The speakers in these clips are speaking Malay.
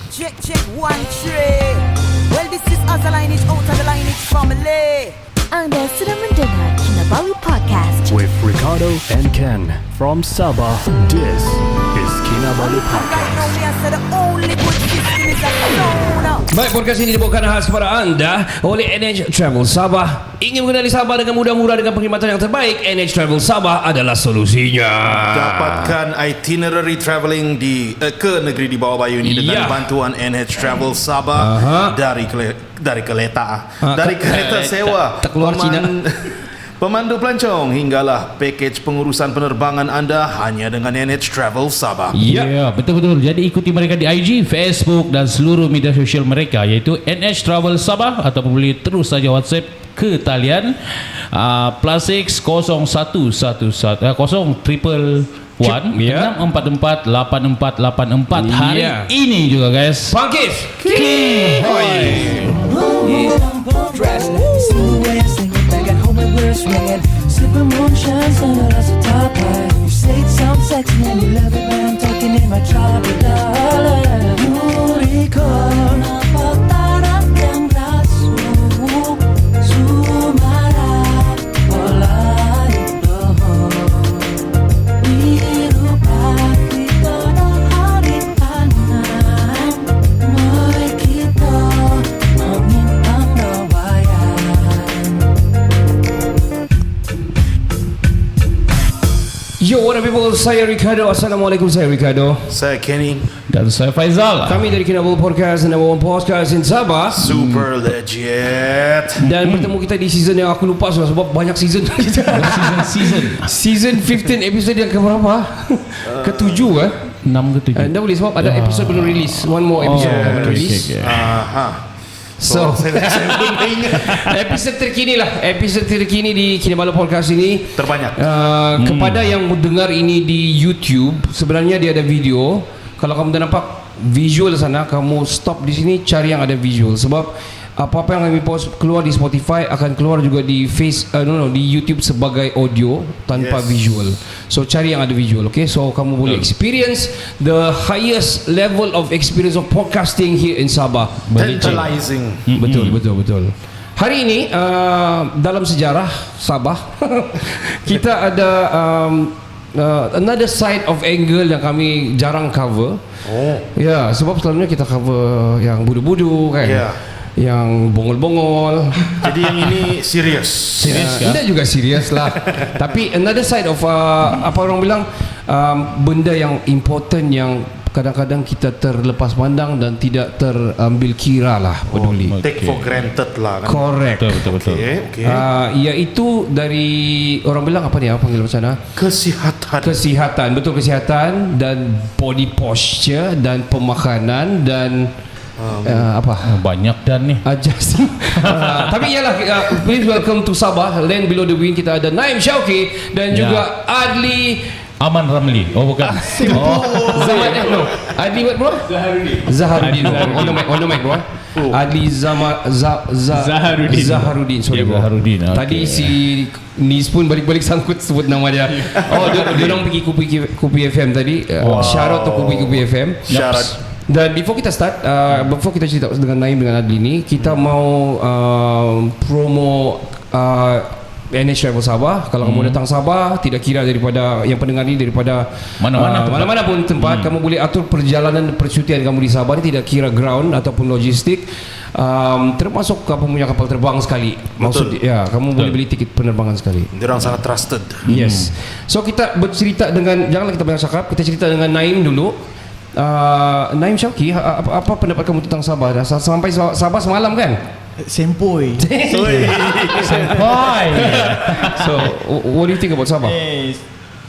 Check 1 3. Well, this is Azalineage out of the Lineage family. Anda sedang mendengar Kinabalu Podcast with Ricardo and Ken from Sabah. This is Kinabalu Podcast. Baik, podcast ini dibawakan khas kepada anda oleh NH Travel Sabah. Ingin mengenali Sabah dengan mudah-mudah dengan perkhidmatan yang terbaik, NH Travel Sabah adalah solusinya. Dapatkan itinerary travelling ke negeri di bawah bayu ini dengan bantuan NH Travel Sabah dari kereta sewa, tak keluar Cina. Pemandu pelancong hinggalah pakej pengurusan penerbangan anda hanya dengan NH Travel Sabah. Ya, betul-betul. Jadi ikuti mereka di IG, Facebook dan seluruh media sosial mereka, iaitu NH Travel Sabah, ataupun boleh terus saja WhatsApp ke talian +6 0111 011 644 8484 hari ini juga, guys. Pangkis swinging, sipping moonshine, sunlight as a top light. You say it sounds sexy and you love it when I'm talking in my tropical. Unicorn, napatarak yang rasu, sumarat, walay dohon. Biru pati tono hari tanan, moy kita mengintang nawayan. Yo, what up people? Saya Ricardo. Assalamualaikum, saya Ricardo. Saya Kenny. Dan saya Faizal. Kami dari Kinabalu Podcast, number one podcast in Sabah. Super legit. Dan bertemu kita di season yang aku lupa sebab banyak season kita. Season 15 episode yang keberapa? Ke-7 kan? 6 ke 7. Anda boleh sebab ada episode belum release. One more episode belum release. So, episode terkini di Kinabalu Podcast ini terbanyak. Kepada yang mendengar ini di YouTube, sebenarnya dia ada video. Kalau kamu dah nampak visual sana, kamu stop di sini, cari yang ada visual. Sebab apa-apa yang kami post keluar di Spotify akan keluar juga di di YouTube sebagai audio tanpa visual. So cari yang ada visual, okay? So kamu boleh experience the highest level of experience of podcasting here in Sabah. Tantalizing. Betul. Hari ini dalam sejarah Sabah kita ada another side of angle yang kami jarang cover. Ya, sebab selalunya kita cover yang budu-budu kan. Yang bongol-bongol. Jadi yang ini serius kan? Tidak juga serius lah. Tapi another side of apa orang bilang, benda yang important yang kadang-kadang kita terlepas pandang dan tidak terambil kira lah, peduli. Take for granted lah kan? Correct. Betul. Okay. Iaitu dari orang bilang apa ni, apa panggil macam mana? Kesihatan, betul, kesihatan dan body posture dan pemakanan dan banyak dan ni just tapi ialah please welcome to Sabah, land below the wind. Kita ada Naim Syauqi dan juga Adli Aman Ramli. Oh bukan. Adli what bro? Zaharudin. On the mic bro. Adli Zaharudin. Sorry bro. Zaharudin. Tadi si Nis pun balik-balik sangkut sebut nama dia. Dia orang pergi Kupi FM tadi. Shout out to Kupi FM. Shout out. Dan before kita start, before kita cerita dengan Naim dengan Adli ni, kita mau promo NH Travel Sabah. Kalau kamu datang Sabah, tidak kira daripada yang pendengar ni, daripada mana-mana pun tempat, kamu boleh atur perjalanan percutian kamu di Sabah ni, tidak kira ground ataupun logistik, termasuk kamu punya kapal terbang sekali. Maksud kamu boleh beli tiket penerbangan sekali. Diorang sangat trusted. Yes. So kita bercerita dengan, janganlah kita banyak cakap, kita cerita dengan Naim dulu. Naim Syauqi, apa pendapat kamu tentang Sabah? Dah sampai Sabah semalam kan? Sempoi. So, what do you think about Sabah?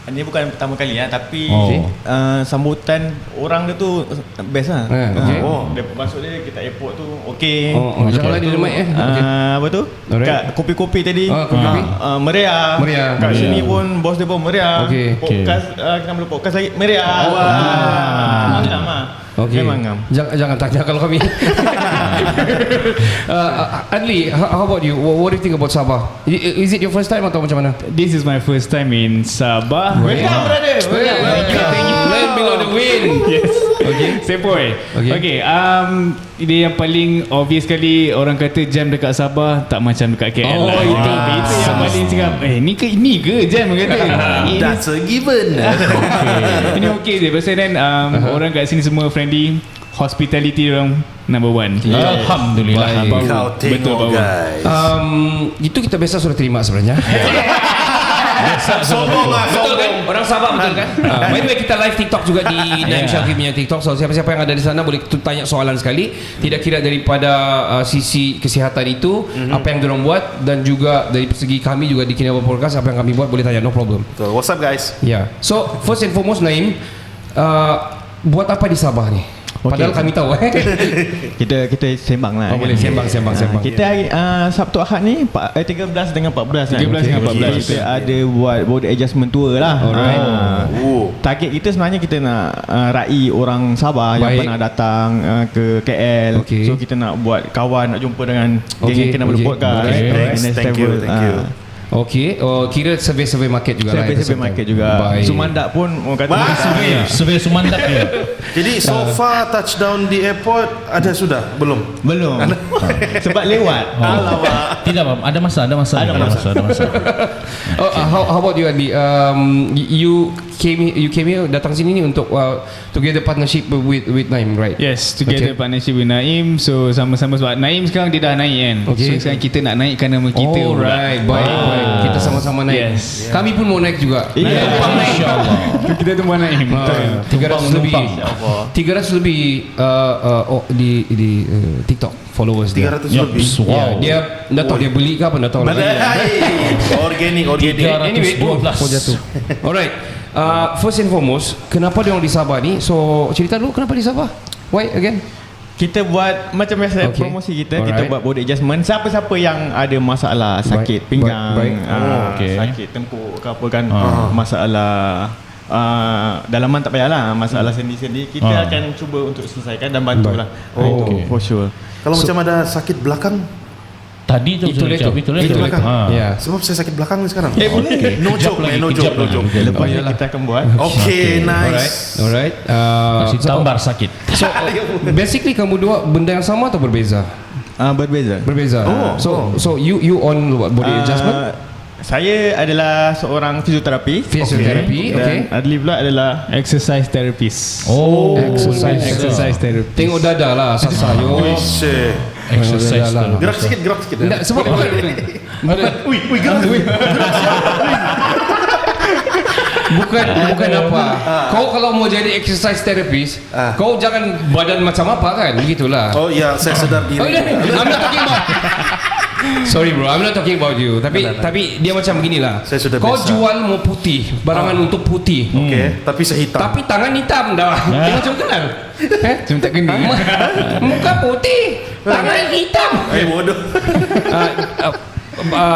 Ini bukan pertama kali tapi sambutan orang dia tu best lah. Dia masuk dia, kita airport tu okey. Janganlah dia mic apa tu? Kat kopi-kopi tadi meriah. Kat sini pun bos dia pun meriah. Podcast kita belum podcast lagi meriah. Ngam lah. Memang ngam. Jangan tanya kalau kami. Adli, how about you? What do you think about Sabah? Is it your first time atau macam mana? This is my first time in Sabah. Welcome brother. Land below the wind. Yes. Sepoi. Okay. Dia yang paling obvious sekali, orang kata jam dekat Sabah tak macam dekat KL. Itu yang paling cakap. Ni ke jam kata. That's a given. Ini okey je. Pasal kan orang kat sini semua friendly. Hospitality orang number one. Alhamdulillah. Kau tengok guys. Itu kita biasa sudah terima sebenarnya. Sombong lah. Betul kan? Orang Sabah betul kan? By the way, kita live TikTok juga di Naim Syakir punya TikTok. So siapa-siapa yang ada di sana boleh tanya soalan sekali. Tidak kira daripada sisi kesihatan itu, apa yang diorang buat, dan juga dari segi kami juga di Kinabalu Podcast, apa yang kami buat boleh tanya, no problem. So, what's up guys? Yeah. So first and foremost, Naim, buat apa di Sabah ni? Padahal kami tahu Kita sembang lah. Boleh sembang. Kita hari Sabtu Ahad ni 13 dengan 14 13 dengan 14 kita ada buat body adjustment tour lah. Alright. Target kita sebenarnya kita nak raih orang Sabah yang pernah datang ke KL. So kita nak buat kawan, nak jumpa dengan geng Kinabalu Podcast. Thank you. Okey, kira survey market juga lah. Survey market juga. Sumandak pun orang kata Survey Sumandak dia. Jadi so far touchdown di airport ada sudah? Belum. Sebab lewat. Alamak. Tidak bang, ada masa. How about you, Adi? You came here, datang sini ni untuk together partnership with Naim, right? Yes, together partnership with Naim. So sama-sama sebab Naim sekarang dia dah naik kan. So sekarang kita nak naikkan nama kita. Alright, baik. Kita sama-sama naik. Yes. Kami pun mau naik juga. Tumpang naik. InsyaAllah. Kita tu mau naik. 300 lebih di TikTok followers dia. 300 lebih. Wow. Dia dah tahu dia beli ke apa, dah tahu lagi. Organic. Anyway, jatuh. Alright. First and foremost, kenapa dia orang di Sabah ni? So cerita dulu kenapa di Sabah? Why again? Kita buat macam biasa promosi kita. Kita buat body adjustment. Siapa-siapa yang ada masalah sakit pinggang, sakit tengkuk ke apa kan, masalah dalaman tak payahlah, masalah sendi-sendi kita akan cuba untuk selesaikan dan bantulah. For sure. Kalau macam ada sakit belakang, Tadi tu itu belakang. Sebab saya sakit belakang ni sekarang. No joke. Lepas ni kita akan buat. Okay, nice. Alright. Masih tambar sakit. So basically kamu dua benda yang sama atau berbeza? Berbeza. So you on body adjustment? Saya adalah seorang fisioterapi. Okay. Adli pula adalah Exercise therapist. Exercise therapist. Tengok dada lah Sasa. Exercise lah. Gerak sikit. Enggak, sebab bukan. Bukan apa. Kau kalau mau jadi exercise therapist, kau jangan badan macam apa kan, begitulah. Oh ya, saya sedar diri. I'm not talking about. Sorry bro, I'm not talking about you. Tapi dia macam beginilah. Kau jual mau putih, barangan untuk putih. Okey, tapi saya hitam. Tapi tangan hitam dah. Dia macam kenal. Cuma tak kena. Muka putih, tangan hitam. Bodoh.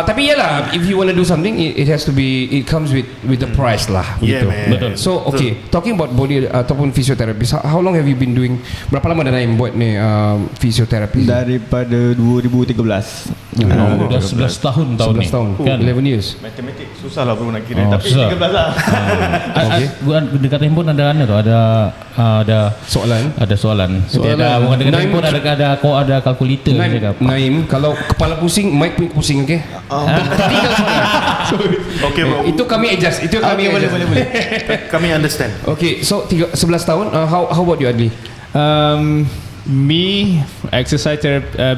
Tapi yalah, if you want to do something, it comes with the price lah. Yeah, man. Betul. So talking about body ataupun physiotherapy, how long have you been doing? Berapa lama dah Naim buat ni physiotherapy? Daripada 2013. Dah 11 tahun ni. 11 tahun. Kan? 11 years. Matematik susah lah bro nak kira. Tapi 13 lah. Dekat handphone ada tu, ada Soalan. Ada soalan. Bukan dekat handphone ada kalkulator. Naim, kalau kepala pusing, mic pun pusing, okay? Tinggal soalan. Okay bro. Itu kami adjust. Boleh. Kami understand. Okay, so 11 tahun. How about you, Adli? Me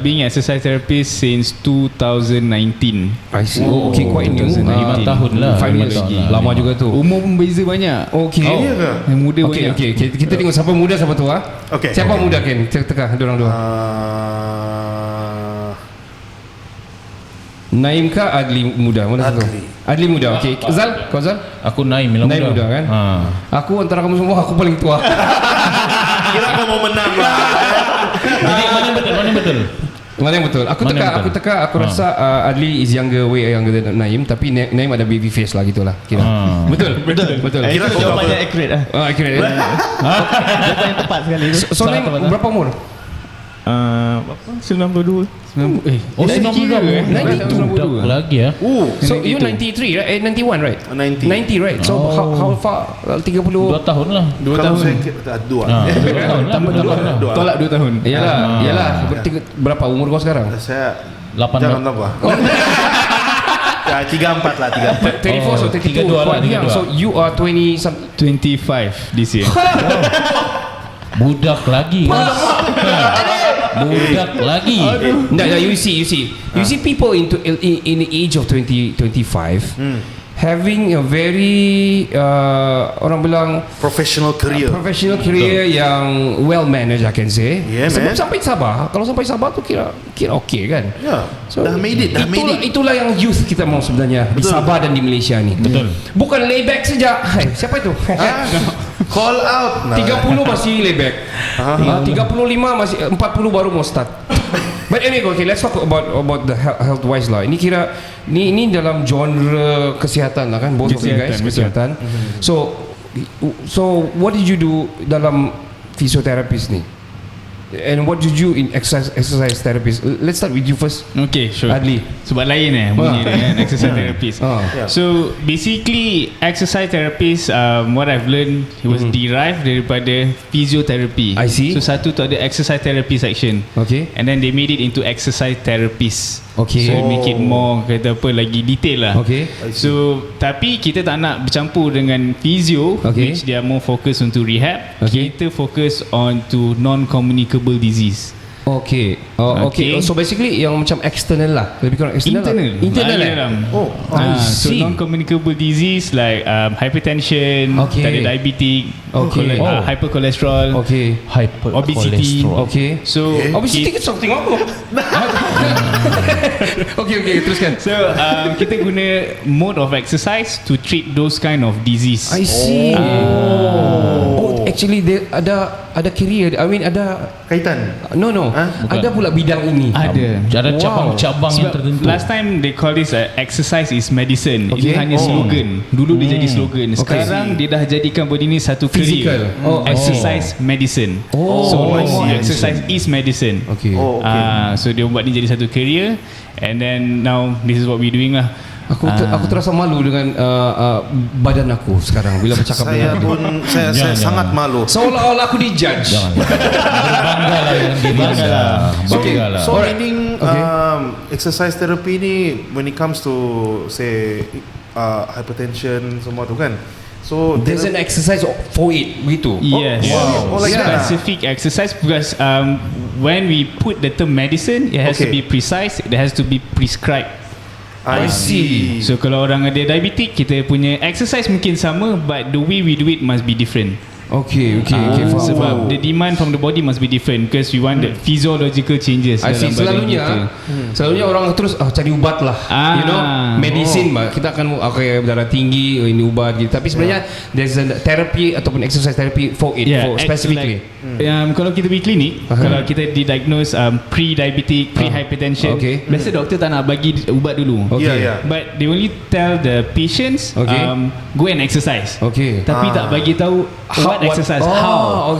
being exercise therapist since 2019. I see. Okay, quite new. 5 tahun lah. 5 years. Lama juga tu. Umur pun beza banyak. Okay. Yang muda banyak. Okay. Kita tengok siapa muda siapa tua. Okay. Siapa muda Ken? Teka diorang dua. Naim kah Adli muda? Mana satu? Adli muda. Okay. Zal, kau Zal? Aku Naim muda. Naim muda kan? Aku antara kamu semua aku paling tua. Kira kau mau menang lah. Jadi mana betul? Mana yang betul? Aku teka aku rasa Adli is way younger than Naim, tapi Naim ada baby face lah gitulah kira. Betul. Kira jawapannya accurate lah. Accurate. Jawapan yang tepat sekali tu. So Naim berapa umur? 92. Oh, 92. 92 Lagi ya. So you 93 right? 91 right? 90. 90 right? So how far? 30 2 tahun lah. 2 Kalau tahun. saya kira 2. Tambah 2 tahun lah. Tolak 2 tahun. Yalah. Berapa umur kau sekarang? Saya 8 jangan tambah. Ya, 34 lah, 34. 34 so 32 32 lah, 32. So you are 20 some 25 this year. Budak lagi. Budak lagi. No, you see people in the age of 25 having a very orang bilang Professional career. professional career yang well managed I can say. Yeah, Sebab man. sampai Sabah, kalau sampai Sabah tu kira okay kan. Ya, dah made it. Itulah yang youth kita mau sebenarnya di Betul. Sabah dan di Malaysia ni. Betul. Bukan layback saja. Hai, siapa itu? Call out. 30 masih layback. 35 masih 40 baru mau start. But anyway, okay, let's talk about the health wise lah. Ini kira ni dalam genre kesihatan lah kan, both of you guys kesihatan. So what did you do dalam physiotherapist ni? And what did you in exercise therapist? Let's start with you first. Okay, sure. Adli. Sebab lain bunyi dengan exercise therapist. Yeah. So basically exercise therapist, what I've learned it was derived daripada physiotherapy. I see. So satu tu ada exercise therapy section. Okay. And then they made it into exercise therapist. Okay. So make it more kata apa lagi detail lah. Okay. So tapi kita tak nak bercampur dengan physio, Okay. which they are more focused onto rehab. Okay. Kita focus on to non-communicable disease. Okay. Okay. So basically yang macam external lah. Lebih kurang external. Internal lah. Oh, So see. non-communicable disease like hypertension, Okay. tak ada diabetic, Okay. hypercholesterol, Okay. obesity. Okay. So Obesity ke something apa? Okay, teruskan. So kita guna mode of exercise to treat those kind of disease. I see. Oh, actually dia ada career. I mean ada kaitan. no. Ada pula bidang ini. Ada Ada cabang-cabang yang Sebab tertentu. last time they call this exercise is medicine. Okay. Ini hanya slogan. Dulu dia jadi slogan. Sekarang dia dah jadikan benda ni satu Physical. career. Exercise medicine. So exercise is medicine. Okay. Oh, okay. So dia buat ni jadi satu career. And then now this is what we doing lah. Aku terasa malu dengan badan aku sekarang bila bercakap Saya dengan dia. pun saya sangat malu. Seolah-olah aku dijudge. Berbangga lah dengan diri anda. Bangga lah. So meaning exercise therapy ni when it comes to say hypertension semua tu kan. So There's an exercise for it begitu. Yes. wow. Oh, like that. Specific exercise because when we put the term medicine, it has to Okay. be precise. It has to be prescribed. I see. So kalau orang ada diabetic, kita punya exercise mungkin sama, but the way we do it must be different. Okay, faham. Sebab the demand from the body must be different because we want the physiological changes I see. dalam badan kita. Selalunya orang terus cari ubat lah. You know, medicine kita akan okay, darah tinggi ini ubat gitu. Tapi sebenarnya there's a therapy ataupun exercise therapy for it, for specifically. Kalau kita pergi klinik, kalau kita didiagnose pre-diabetic, pre-hypertension, biasa doktor tak nak bagi ubat dulu. Yeah. But they only tell the patients go and exercise. Tapi tak bagi tahu what exercise, how.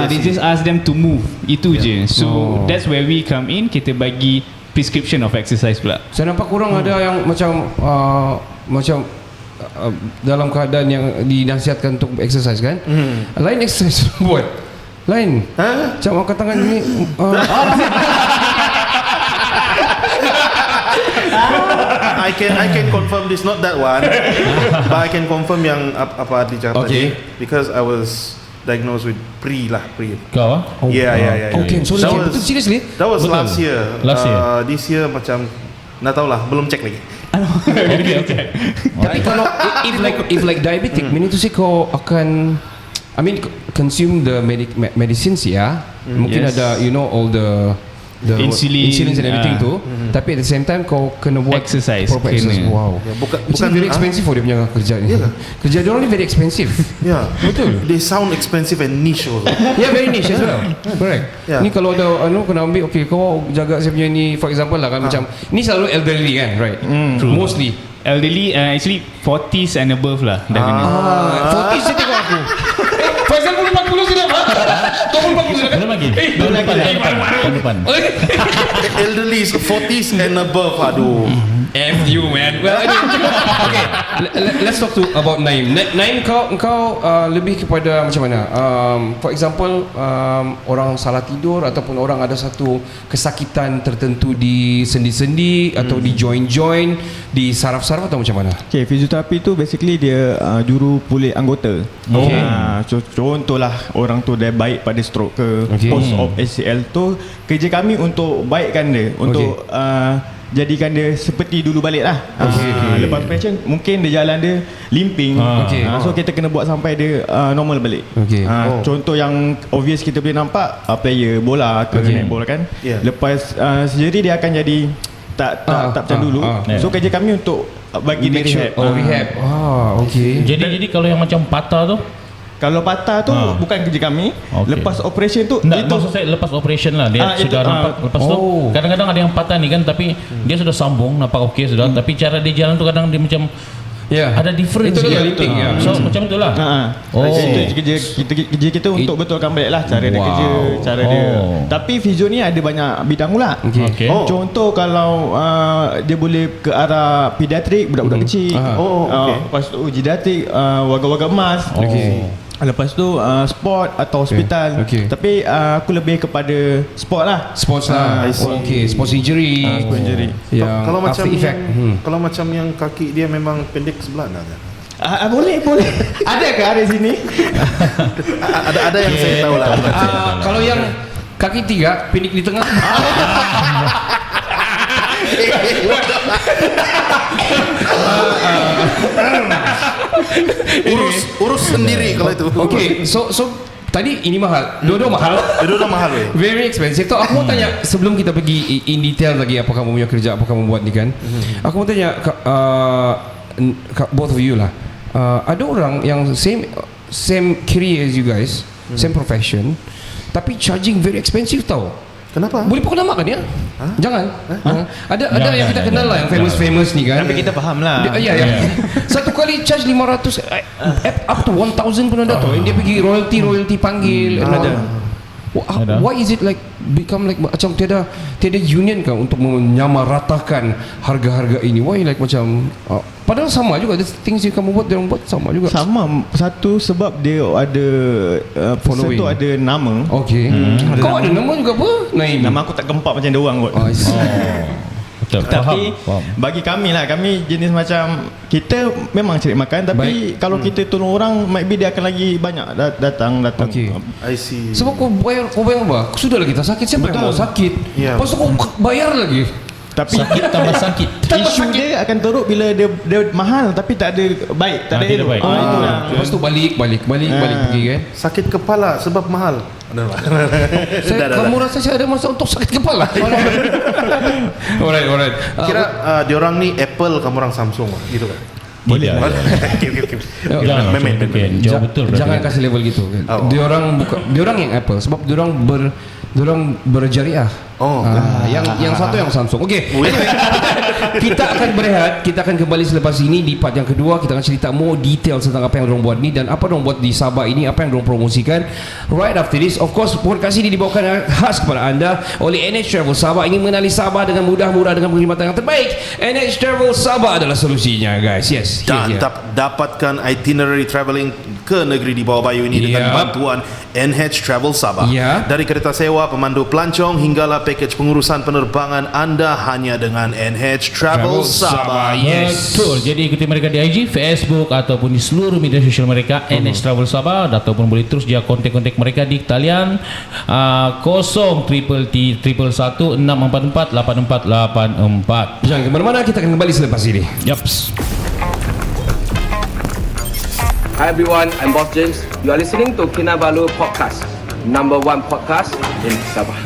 They just ask them to move. Itu je. So that's where we come in. Kita bagi prescription of exercise pula. Saya nampak kurang ada yang macam dalam keadaan yang dinasihatkan untuk exercise kan. Lain exercise buat. Lain. Macam angkat tangan ni. I can confirm this, not that one, but I can confirm yang apa Adli cakap tadi, because I was diagnosed with pre. Kau Yeah. Okay, so that betul seriously? That was Betul. last year. Last year. This year macam nak tahu lah, belum cek lagi. Tapi kalau if like diabetic, meaning to say kau akan consume the medicines ya. Mungkin yes. ada all the insulin and everything tu. Tapi at the same time kau kena buat exercise. proper exercise. Wow. Bukan very expensive for dia punya kerja ni. Kerja dia orang ni very expensive. Yeah, betul. They sound expensive and niche also. Yeah, very niche as well. Correct. Yeah. Ni kalau ada kena ambil, okay, kau jaga saya punya ni, for example lah kan, macam ni selalu elderly kan, right? Mostly elderly, actually 40s and above lah dah kena. 40 saya tengok aku. For example 40 saya sudah Pak. Kau pun bagus sudah. Belum lagi. Tahun depan. Elderly 40s and above. Aduh. F you man. Well, okay. Let's talk about Naim. Naim, kau lebih kepada macam mana? For example, orang salah tidur ataupun orang ada satu kesakitan tertentu di sendi-sendi atau di joint-joint, di saraf-saraf atau macam mana? Okay, fizioterapi tu basically dia juru pulih anggota. Okay. Contohlah orang tu dia baik pada stroke ke, post op ACL tu, kerja kami untuk baikkan dia, untuk jadikan dia seperti dulu balik lah. Lepas operation mungkin dia jalan dia limping. So kita kena buat sampai dia normal balik. Contoh yang obvious kita boleh nampak, player bola ke netball kan, lepas surgery dia akan jadi tak macam dulu. So kerja kami untuk bagi dia rehab. Rehab. Jadi kalau yang macam patah tu, kalau patah tu bukan kerja kami. Lepas operation tu tak, itu maksud saya lepas operation lah dia sudah nampak. Lepas tu kadang-kadang ada yang patah ni kan, tapi dia sudah sambung, nampak okey sudah, tapi cara dia jalan tu kadang dia macam ada difference. Itu dia limping So macam itulah. Itu kerja kita untuk betulkan balik lah cara dia kerja, cara dia. Tapi fizio ni ada banyak bidang pula. Contoh kalau dia boleh ke arah pediatrik, budak-budak kecil. Lepas tu geriatrik, warga-warga emas. Lepas tu sport atau hospital. Tapi aku lebih kepada sport lah. Sports lah. Sports injury. Kalau macam kalau macam yang kaki dia memang pendek sebelah tak? Boleh. Ada ke ada sini? ada yang saya tahu lah. Kalau yang kaki 3 pendek di tengah. urus sendiri kalau itu. So tadi ini mahal. Dua-dua mahal. Very expensive. So aku mau tanya sebelum kita pergi in detail lagi apa kamu punya kerja, apa kamu buat ni kan. Aku mau tanya both of you lah. Ada orang yang same career as you guys, same profession, tapi charging very expensive tau. Kenapa? Boleh pukul nama kan dia? Jangan. Ada yang kita kenal lah, yang famous ni kan. Tapi kita faham lah. Ya. Satu kali charge 500 up to 1000 pun ada tau. Dia pergi royalty panggil another. Why is it like become like macam tiada union kan untuk menyamaratakan harga-harga ini? Why like macam padahal sama juga, the things yang kamu buat dia orang buat sama juga. Sama. Satu sebab dia ada following tu, ada nama. Kau ada nama juga apa? Naim. Nama aku tak gempak macam dia orang kot. Tapi bagi kami lah, kami jenis macam kita memang cari makan, tapi kalau kita tolong orang, maybe dia akan lagi banyak datang. I see. Sebab kau bayar apa? Sudahlah kita sakit, siapa yang mau sakit? Lepas tu kau bayar lagi. Tapi sakit tambah sakit. Isu dia akan teruk bila dia mahal tapi tak ada baik, tak ada baik. Lepas tu balik pergi kan. Sakit kepala sebab mahal. Kamu rasa saya ada masa untuk sakit kepala? Alright. Kira diorang ni Apple, kamu orang Samsung gitu kan? Boleh. Jauh betul. Jangan kasih level gitu. Diorang yang Apple sebab diorang berjariah. Yang satu yang Samsung. Anyway, kita akan berehat. Kita akan kembali selepas ini di part yang kedua. Kita akan cerita more detail tentang apa yang dorang buat ni dan apa dorang buat di Sabah ini, apa yang dorang promosikan. Right after this, of course, podcast ini dibawakan khas kepada anda oleh NH Travel Sabah. Ingin mengenali Sabah dengan mudah, murah dengan perkhidmatan yang terbaik, NH Travel Sabah adalah solusinya, guys. Yes. Dan dapatkan itinerary travelling ke negeri di bawah bayu ini dengan bantuan NH Travel Sabah. Dari kereta sewa, pemandu pelancong hinggalah package pengurusan penerbangan anda hanya dengan NH Travel Sabah. Betul. Jadi ikuti mereka di IG, Facebook ataupun di seluruh media sosial mereka NH Travel Sabah, ataupun boleh terus dia kontak mereka di talian 011 644 8484. Jangan ke mana-mana, kita akan kembali selepas ini. Hi everyone, I'm Boss James. You are listening to Kinabalu Podcast, #1 podcast in Sabah.